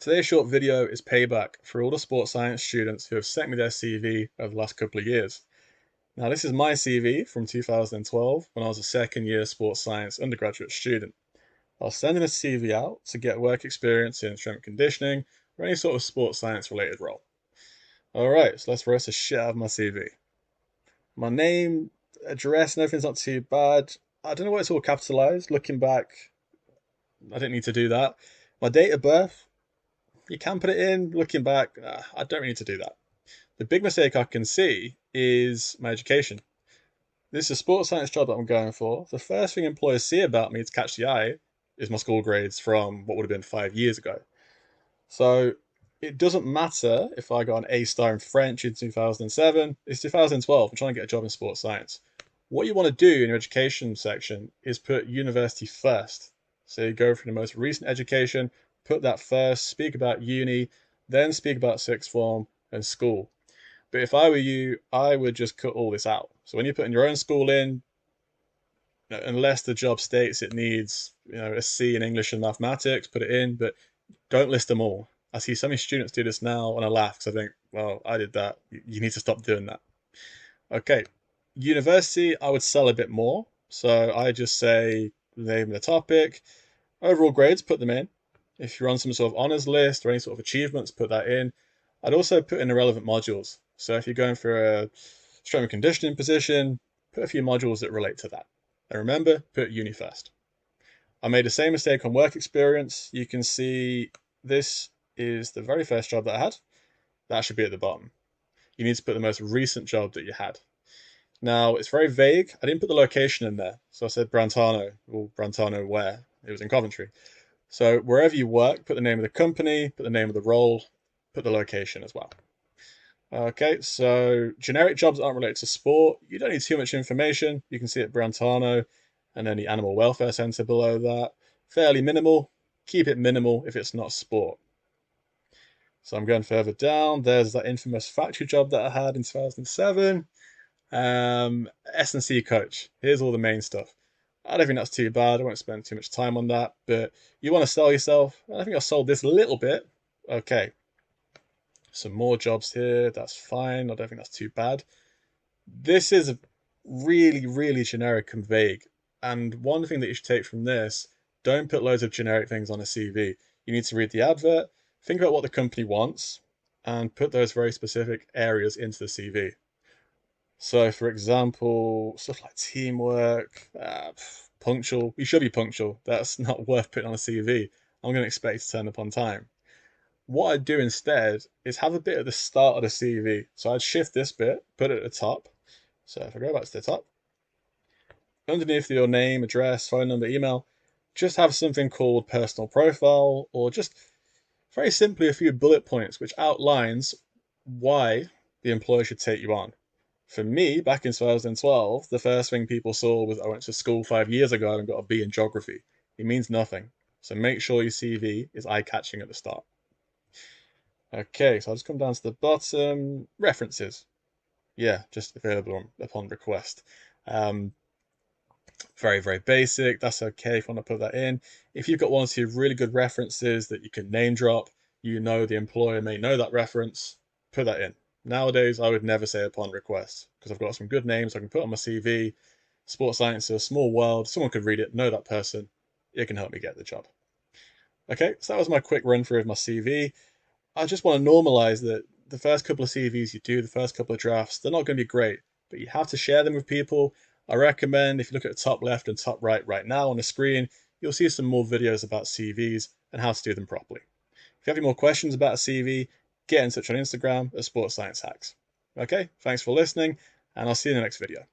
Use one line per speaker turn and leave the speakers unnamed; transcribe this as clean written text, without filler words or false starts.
Today's short video is payback for all the sports science students who have sent me their CV over the last couple of years. Now, this is my CV from 2012 when I was a second year sports science undergraduate student. I was sending a CV out to get work experience in strength conditioning or any sort of sports science related role. Alright, so let's roast the shit out of my CV. My name, address, and everything's not too bad. I don't know why it's all capitalized. Looking back, I didn't need to do that. My date of birth, you can put it in. Looking back, I don't really need to do that. The big mistake I can see is my education. This is a sports science job that I'm going for. The first thing employers see about me to catch the eye is my school grades from what would have been 5 years ago. So it doesn't matter if I got an A star in French in 2007. It's 2012. I'm trying to get a job in sports science. What you want to do in your education section is put university first. So you go for the most recent education, put that first, speak about uni, then speak about sixth form and school. But if I were you, I would just cut all this out. So when you're putting your own school in, unless the job states it needs, a C in English and mathematics, put it in, but don't list them all. I see so many students do this now and I laugh because I think, well, I did that. You need to stop doing that. Okay, university, I would sell a bit more. So I just say the name of the topic, overall grades, put them in. If you're on some sort of honors list or any sort of achievements, put that in. I'd also put in the relevant modules. So if you're going for a strength and conditioning position, put a few modules that relate to that. And remember, put uni first. I made the same mistake on work experience. You can see this is the very first job that I had. That should be at the bottom. You need to put the most recent job that you had. Now, it's very vague. I didn't put the location in there. So I said Brantano. Well, Brantano where? It was in Coventry. So wherever you work, put the name of the company, put the name of the role, put the location as well. Okay, so generic jobs that aren't related to sport, you don't need too much information. You can see it Brantano and then the Animal Welfare Centre below that. Fairly minimal. Keep it minimal if it's not sport. So I'm going further down. There's that infamous factory job that I had in 2007. S&C coach. Here's all the main stuff. I don't think that's too bad. I won't spend too much time on that, but you want to sell yourself. I think I sold this a little bit. Okay. Some more jobs here. That's fine. I don't think that's too bad. This is really, really generic and vague. And one thing that you should take from this, don't put loads of generic things on a CV. You need to read the advert, think about what the company wants, and put those very specific areas into the CV. So, for example, stuff like teamwork, punctual. You should be punctual. That's not worth putting on a CV. I'm going to expect you to turn up on time. What I'd do instead is have a bit at the start of the CV. So I'd shift this bit, put it at the top. So if I go back to the top, underneath your name, address, phone number, email, just have something called personal profile, or just very simply a few bullet points which outlines why the employer should take you on. For me, back in 2012, the first thing people saw was I went to school 5 years ago and got a B in geography. It means nothing. So make sure your CV is eye-catching at the start. Okay, so I'll just come down to the bottom. References. Yeah, just available upon request. Very, very basic. That's okay if you want to put that in. If you've got one or two really good references that you can name drop, the employer may know that reference, put that in. Nowadays, I would never say upon request because I've got some good names I can put on my CV. Sports science is a small world. Someone could read it, know that person. It can help me get the job. Okay, so that was my quick run through of my CV. I just want to normalize that the first couple of CVs you do, the first couple of drafts, they're not going to be great, but you have to share them with people. I recommend if you look at the top left and top right now on the screen, you'll see some more videos about CVs and how to do them properly. If you have any more questions about a CV, get in touch on Instagram at Sports Science Hacks. Okay, thanks for listening, and I'll see you in the next video.